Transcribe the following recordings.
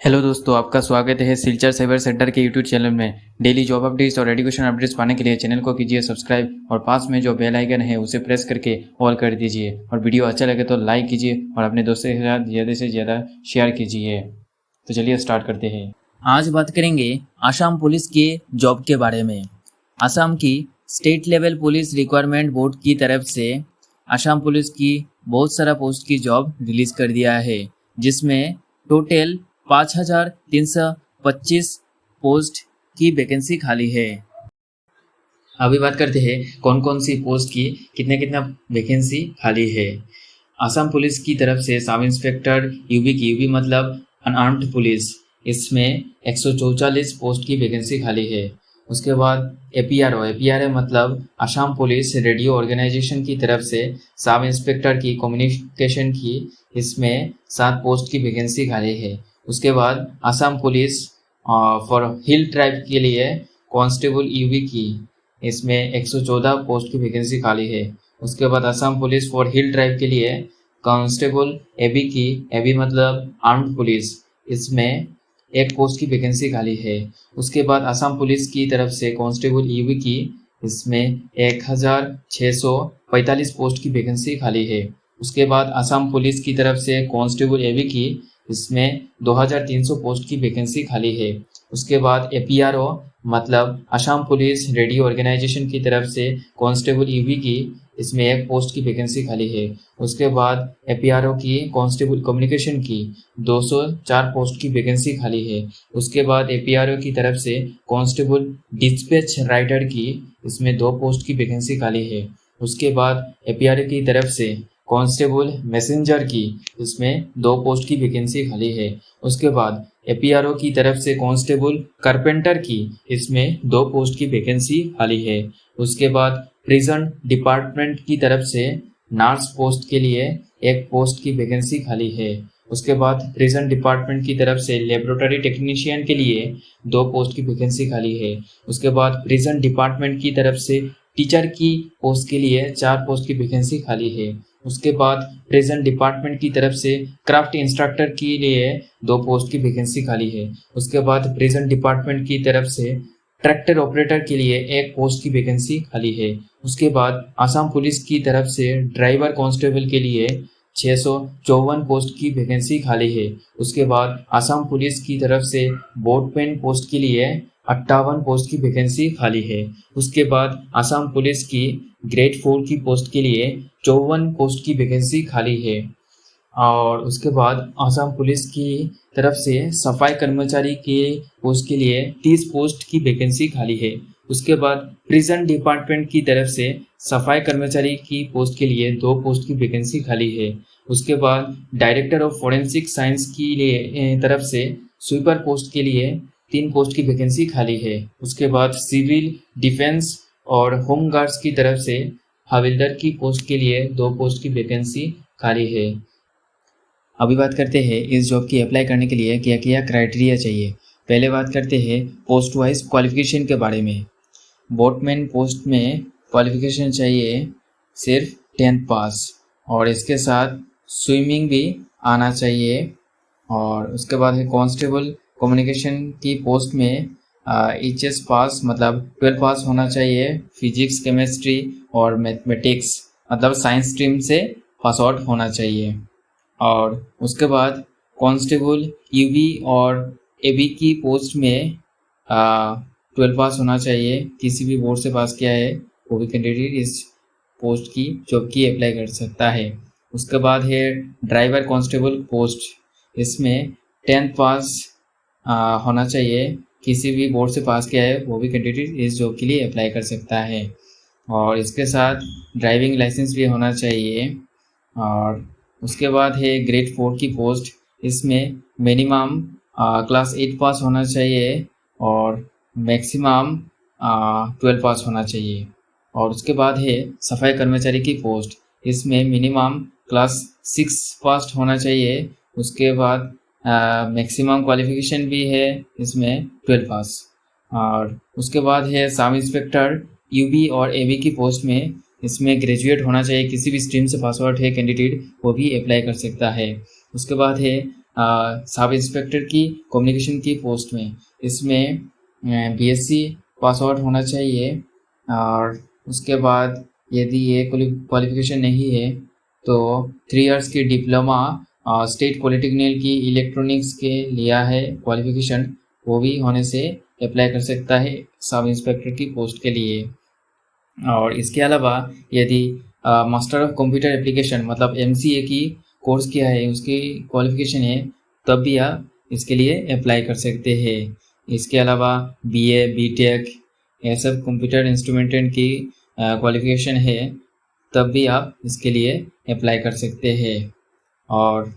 Hello दोस्तों, आपका स्वागत है सिलचर साइबर सेंटर के यूट्यूब चैनल में। डेली जॉब अपडेट्स और एजुकेशन अपडेट्स पाने के लिए चैनल को कीजिए सब्सक्राइब और पास में जो बेल आइकन है उसे प्रेस करके ऑल कर दीजिए। और वीडियो अच्छा लगे तो लाइक कीजिए और अपने दोस्तों के साथ ज़्यादा से ज़्यादा शेयर कीजिए। तो चलिए स्टार्ट करते हैं। आज बात करेंगे आसाम पुलिस के जॉब के बारे में। आसाम की state level police requirement board की तरफ से आसाम पुलिस की बहुत सारा पोस्ट की जॉब रिलीज कर दिया है, जिसमें टोटल 5,325 पोस्ट की वैकेंसी खाली है। अभी बात करते हैं कौन कौन सी पोस्ट की कितना वैकेंसी खाली है। आसाम पुलिस की तरफ से सब इंस्पेक्टर यूबी मतलब अनआर्म्ड पुलिस, इसमें 144 पोस्ट की वैकेंसी खाली है। उसके बाद एपीआरओ मतलब आसाम पुलिस रेडियो ऑर्गेनाइजेशन की तरफ से सब इंस्पेक्टर की कम्युनिकेशन की, इसमें 7 पोस्ट की वैकेंसी खाली है। उसके बाद Assam police for hill tribe के लिए कांस्टेबल यूबी की, इसमें 114 पोस्ट की वैकेंसी खाली है। उसके बाद Assam police for hill tribe के लिए कांस्टेबल एबी की, एबी मतलब आर्म्ड पुलिस, इसमें 1 पोस्ट की वैकेंसी खाली है। उसके बाद आसाम पुलिस की तरफ से कांस्टेबल यूबी की, इसमें 1,645 पोस्ट की वैकेंसी खाली है। उसके बाद आसाम पुलिस की तरफ से कांस्टेबल एबी की, इसमें 2,300 पोस्ट की वैकेंसी खाली है। उसके बाद एपीआरओ मतलब आसाम पुलिस रेडियो ऑर्गेनाइजेशन की तरफ से कांस्टेबल यूबी की, इसमें 1 पोस्ट की वैकेंसी खाली है। उसके बाद एपीआरओ की कांस्टेबल कम्युनिकेशन की 204 पोस्ट की वैकेंसी खाली है। उसके बाद एपीआरओ की तरफ से कांस्टेबल डिस्पैच राइटर की, इसमें 2 पोस्ट की वैकेंसी खाली है। उसके बाद एपीआरओ की तरफ से कांस्टेबल मैसेंजर की, इसमें 2 पोस्ट की वैकेंसी खाली है। उसके बाद एपीआरओ की तरफ से कांस्टेबल कारपेंटर की, इसमें 2 पोस्ट की वैकेंसी खाली है। उसके बाद प्रिजन डिपार्टमेंट की तरफ से नर्स पोस्ट के लिए 1 पोस्ट की वैकेंसी खाली है। उसके बाद प्रिजन डिपार्टमेंट की तरफ से लेबोरेटरी टेक्नीशियन के लिए 2 पोस्ट की वैकेंसी खाली है। उसके बाद प्रिजन डिपार्टमेंट की तरफ से टीचर की पोस्ट के लिए 4 पोस्ट की वैकेंसी खाली है। उसके बाद प्रिजन डिपार्टमेंट की तरफ से क्राफ्ट इंस्ट्रक्टर के लिए 2 पोस्ट की वैकेंसी खाली है। उसके बाद प्रिजन डिपार्टमेंट की तरफ से ट्रैक्टर ऑपरेटर के लिए 1 पोस्ट की वैकेंसी खाली है। उसके बाद आसाम पुलिस की तरफ से ड्राइवर कांस्टेबल के लिए 654 पोस्ट की वैकेंसी खाली है। उसके बाद आसाम पुलिस की तरफ से बोटमैन पोस्ट के लिए 58 पोस्ट की वैकेंसी खाली है। उसके बाद आसाम पुलिस की ग्रेड 4 की पोस्ट के लिए 54 पोस्ट की वैकेंसी खाली है। और उसके बाद आसाम पुलिस की तरफ से सफाई कर्मचारी के पोस्ट के लिए 30 पोस्ट की वैकेंसी खाली है। उसके बाद प्रिजन डिपार्टमेंट की तरफ से सफाई कर्मचारी की पोस्ट के लिए 2 पोस्ट की वैकेंसी खाली है। उसके बाद डायरेक्टर ऑफ फोरेंसिक साइंस की लिए तरफ से स्वीपर पोस्ट के लिए 3 पोस्ट की वैकेंसी खाली है। उसके बाद सिविल डिफेंस और होम गार्ड्स की तरफ से हविलदार की पोस्ट के लिए 2 पोस्ट की वैकेंसी खाली है। अभी बात करते हैं इस जॉब की अप्लाई करने के लिए क्या क्या क्राइटेरिया चाहिए। पहले बात करते हैं पोस्ट वाइज क्वालिफिकेशन के बारे में। बोटमैन पोस्ट में क्वालिफिकेशन चाहिए सिर्फ 10th पास, और इसके साथ स्विमिंग भी आना चाहिए। और उसके बाद है कांस्टेबल कम्युनिकेशन की पोस्ट में HS पास मतलब 12 पास होना चाहिए। फिजिक्स, केमिस्ट्री और मैथमेटिक्स मतलब साइंस स्ट्रीम से पास आउट होना चाहिए। और उसके बाद कांस्टेबल यूबी और एबी की पोस्ट में 12 पास होना चाहिए। किसी भी बोर्ड से पास किया है वो भी कैंडिडेट इस पोस्ट की जॉब की अप्लाई कर सकता है। उसके बाद है ड्राइवर कांस्टेबल पोस्ट, इसमें 10th पास होना चाहिए। किसी भी बोर्ड से पास किया है वो भी कैंडिडेट इस जॉब के लिए अप्लाई कर सकता है। और इसके साथ ड्राइविंग लाइसेंस भी होना चाहिए। और उसके बाद है ग्रेड 4 की पोस्ट, इसमें मिनिमम क्लास 8 पास होना चाहिए और मैक्सिमम 12 पास होना चाहिए। और उसके बाद है सफाई कर्मचारी की पोस्ट, इसमें मिनिमम क्लास 6 पास होना चाहिए। उसके बाद मैक्सिमम क्वालिफिकेशन भी है इसमें 12 पास। और उसके बाद है सब इंस्पेक्टर यूबी और एबी की पोस्ट में, इसमें ग्रेजुएट होना चाहिए। किसी भी स्ट्रीम से पास आउट है कैंडिडेट वो भी अप्लाई कर सकता है। उसके बाद है सब इंस्पेक्टर की कम्युनिकेशन की पोस्ट में। इसमें बीएससी पास आउट होना चाहिए और उसके बाद यदि ये क्वालिफिकेशन नहीं है तो 3 इयर्स की डिप्लोमा स्टेट पॉलिटेक्निक की इलेक्ट्रॉनिक्स के लिया है क्वालिफिकेशन, वो भी होने से अप्लाई कर सकता है सब इंस्पेक्टर की पोस्ट के लिए। और इसके अलावा यदि मास्टर ऑफ कंप्यूटर एप्लीकेशन मतलब MCA की कोर्स किया है, उसकी क्वालिफिकेशन है, तब भी आप इसके लिए अप्लाई कर सकते हैं। इसके अलावा BA BTech ये सब कंप्यूटर इंस्ट्रूमेंटेशन की क्वालिफिकेशन है, तब भी आप इसके लिए अप्लाई कर सकते हैं। और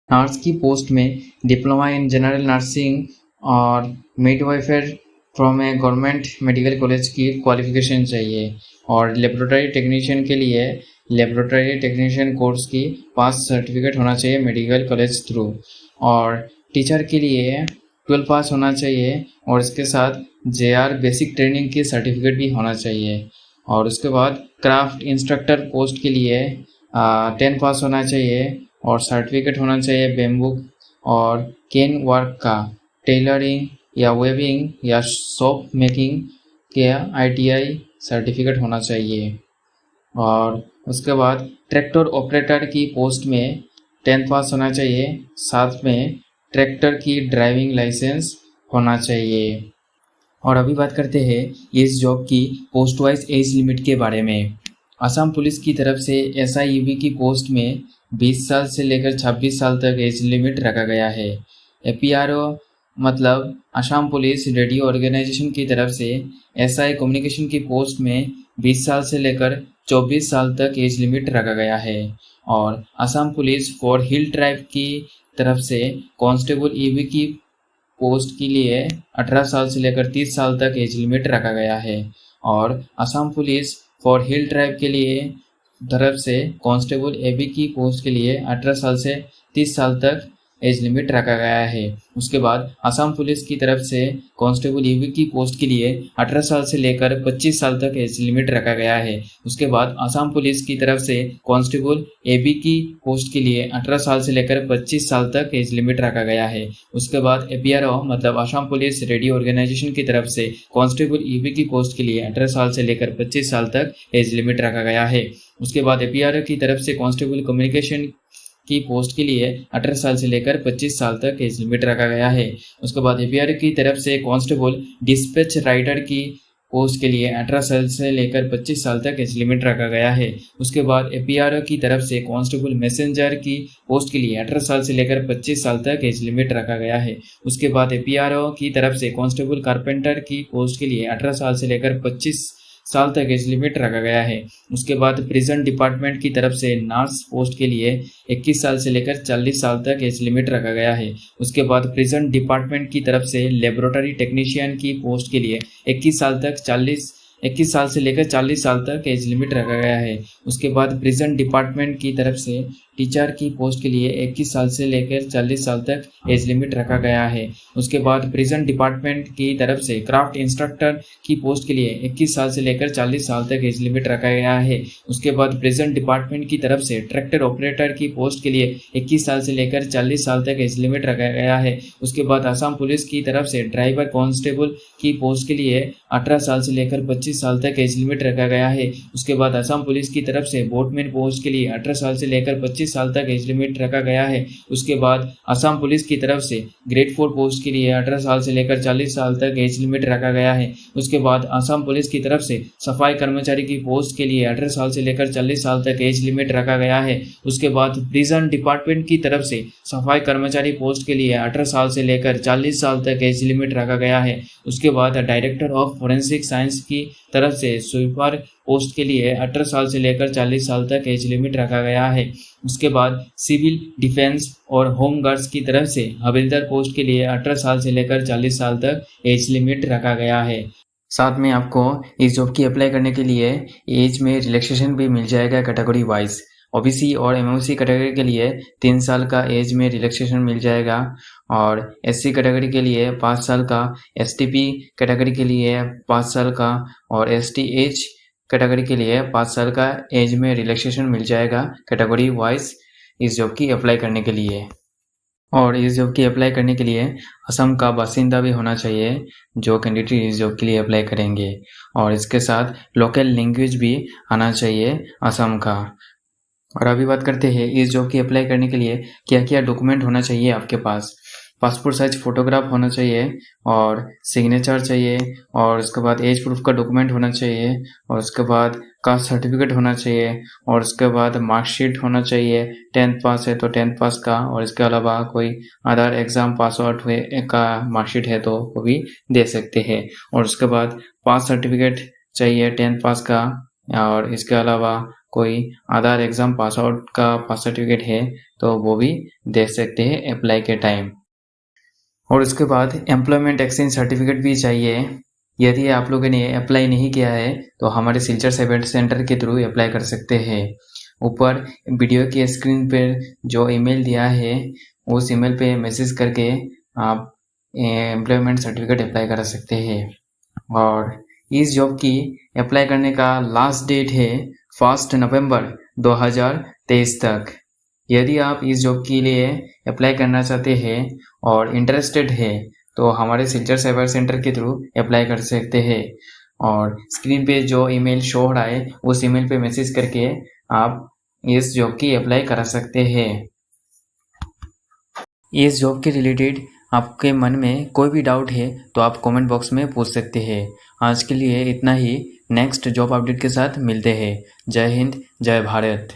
नर्स की पोस्ट में डिप्लोमा इन जनरल नर्सिंग और midwifery from a government medical college की क्वालिफिकेशन चाहिए। और लेबोरेटरी टेक्नीशियन के लिए लेबोरेटरी टेक्नीशियन कोर्स की पास सर्टिफिकेट होना चाहिए मेडिकल कॉलेज थ्रू। और टीचर के लिए 12 पास होना चाहिए और इसके साथ JR बेसिक ट्रेनिंग की सर्टिफिकेट भी होना चाहिए। और उसके बाद क्राफ्ट इंस्ट्रक्टर पोस्ट के लिए 10 पास होना चाहिए और सर्टिफिकेट होना चाहिए बेम्बू और केन वर्क का, टेलरिंग या वेविंग या सोप मेकिंग के ITI सर्टिफिकेट होना चाहिए। और उसके बाद ट्रैक्टर ऑपरेटर की पोस्ट में 10 पास होना चाहिए, साथ में ट्रैक्टर की ड्राइविंग लाइसेंस होना चाहिए। और अभी बात करते हैं इस जॉब की पोस्ट वाइज एज लिमिट के बारे में। असम पुलिस की तरफ से SIUB की पोस्ट में 20 साल से लेकर 26 साल तक एज लिमिट रखा गया है। APRO मतलब असम पुलिस रेडियो ऑर्गेनाइजेशन की तरफ से SI कम्युनिकेशन की पोस्ट में 20 साल से लेकर 24 साल तक एज लिमिट रखा गया है। और Assam police for hill tribe की तरफ से कांस्टेबल EB की पोस्ट के लिए 18 साल से लेकर 30 साल तक एज लिमिट रखा गया है। और Assam police for hill tribe के लिए तरफ से कांस्टेबल AB की पोस्ट के लिए 18 साल से 30 साल तक एज लिमिट रखा गया है। उसके बाद असम पुलिस की तरफ से कांस्टेबल EB की पोस्ट के लिए 18 साल से लेकर 25 साल तक एज लिमिट रखा गया है। उसके बाद असम पुलिस की तरफ से कांस्टेबल AB की पोस्ट के लिए 18 साल से लेकर 25 साल तक एज लिमिट रखा गया है। उसके बाद APRO मतलब असम पुलिस रेडियो ऑर्गेनाइजेशन की तरफ से कांस्टेबल EB की पोस्ट के लिए 18 साल से लेकर 25 साल तक एज लिमिट रखा गया है। उसके बाद APRO की तरफ से कांस्टेबल कम्युनिकेशन की पोस्ट के लिए 18 साल से लेकर 25 साल तक एज लिमिट रखा गया है। उसके बाद APRO की तरफ से कांस्टेबल डिस्पैच राइडर की पोस्ट के लिए 18 साल से लेकर 25 साल तक एज लिमिट रखा गया है। उसके बाद APRO की तरफ से कांस्टेबल मैसेंजर की पोस्ट के लिए 18 साल से लेकर 25 साल तक एज लिमिट रखा गया है। उसके बाद APRO की तरफ से कांस्टेबल कारपेंटर की पोस्ट के लिए 18 साल से लेकर 25 साल तक एज लिमिट रखा गया है। उसके बाद प्रिजन डिपार्टमेंट की तरफ से नर्स पोस्ट के लिए 21 साल से लेकर 40 साल तक एज लिमिट रखा गया है। उसके बाद प्रिजन डिपार्टमेंट की तरफ से लेबोरेटरी टेक्नीशियन की पोस्ट के लिए 21 साल से लेकर 40 साल तक एज लिमिट रखा गया है। उसके बाद प्रिजन डिपार्टमेंट की तरफ से टीचर की पोस्ट के लिए 21 साल से लेकर 40 साल तक एज लिमिट रखा गया है। उसके बाद प्रिजन डिपार्टमेंट की तरफ से क्राफ्ट इंस्ट्रक्टर की पोस्ट के लिए 21 साल से लेकर 40 साल तक एज लिमिट रखा गया है। उसके बाद प्रिजन डिपार्टमेंट की तरफ से ट्रैक्टर ऑपरेटर की पोस्ट के लिए 21 साल से लेकर 40 साल तक एज लिमिट रखा गया है। उसके बाद असम पुलिस की तरफ से ड्राइवर कांस्टेबल की पोस्ट के लिए 18 साल से लेकर 25 साल तक एज लिमिट रखा गया है। उसके बाद असम पुलिस की तरफ से बोटमैन पोस्ट के लिए 18 साल से लेकर 25 साल तक एज लिमिट रखा गया है। उसके बाद असम पुलिस की तरफ से ग्रेड 4 पोस्ट के लिए 18 साल से लेकर 40 साल तक एज लिमिट रखा गया है। उसके बाद असम पुलिस की तरफ से सफाई कर्मचारी की पोस्ट के लिए 18 साल से लेकर 40 साल तक एज लिमिट रखा गया है। उसके बाद प्रिजन डिपार्टमेंट की तरफ से सफाई कर्मचारी पोस्ट के लिए 18 साल से लेकर 40 साल तक एज लिमिट रखा गया है। उसके बाद डायरेक्टर ऑफ फोरेंसिक साइंस की तरफ से स्वीपर पोस्ट के लिए 18 साल से लेकर 40 साल तक एज लिमिट रखा गया है। उसके बाद सिविल डिफेंस और होम गार्ड्स की तरफ से हवलदार पोस्ट के लिए 18 साल से लेकर 40 साल तक एज लिमिट रखा गया है। साथ में आपको इस जॉब की अप्लाई करने के लिए एज में रिलैक्सेशन भी मिल जाएगा कैटेगरी वाइज। OBC और MOC कैटेगरी के लिए 3 साल का एज में रिलैक्सेशन मिल जाएगा और SC कैटेगरी के लिए 5 साल का, STP कैटेगरी के लिए 5 साल का और STH कैटेगरी के लिए 5 साल का एज में रिलैक्सेशन मिल जाएगा कैटेगरी वाइज इस जॉब की अप्लाई करने के लिए। और इस जॉब की अप्लाई करने के लिए असम का बासिंदा भी होना चाहिए जो कैंडिडेट इस जॉब के लिए अप्लाई करेंगे। और इसके साथ लोकल लैंग्वेज भी आना चाहिए असम का। और अभी बात करते हैं इस जॉब की अप्लाई करने के लिए क्या क्या डॉक्यूमेंट होना चाहिए आपके पास। पासपोर्ट साइज फोटोग्राफ होना चाहिए और सिग्नेचर चाहिए और उसके बाद एज प्रूफ का डॉक्यूमेंट होना चाहिए और उसके बाद कास्ट सर्टिफिकेट होना चाहिए और उसके बाद मार्कशीट होना चाहिए। 10th पास है तो 10th पास का, और इसके अलावा कोई अदर एग्ज़ाम पास आउट हुए का मार्कशीट है तो वो भी दे सकते हैं। और उसके बाद पास सर्टिफिकेट चाहिए 10th पास का, और इसके अलावा कोई अदर एग्ज़ाम पास आउट का पास सर्टिफिकेट है तो वो भी दे सकते हैं अप्लाई के टाइम। और उसके बाद एम्प्लॉयमेंट एक्सचेंज सर्टिफिकेट भी चाहिए। यदि आप लोगों ने अप्लाई नहीं किया है तो हमारे सिलचर साइबर सेंटर के थ्रू अप्लाई कर सकते हैं। ऊपर वीडियो की स्क्रीन पर जो ईमेल दिया है उस ईमेल पे मैसेज करके आप एम्प्लॉयमेंट सर्टिफिकेट अप्लाई कर सकते हैं। और इस जॉब की अप्लाई करने का लास्ट डेट है 1 नवंबर 2023 तक। यदि आप इस जॉब के लिए अप्लाई करना चाहते हैं और इंटरेस्टेड है तो हमारे सिलचर साइबर सेंटर के थ्रू अप्लाई कर सकते हैं। और स्क्रीन पे जो ईमेल शो हो रहा है उस ईमेल पे मैसेज करके आप इस जॉब की अप्लाई करा सकते हैं। इस जॉब के रिलेटेड आपके मन में कोई भी डाउट है तो आप कमेंट बॉक्स में पूछ सकते हैं। आज के लिए इतना ही। नेक्स्ट जॉब अपडेट के साथ मिलते हैं। जय हिंद, जय भारत।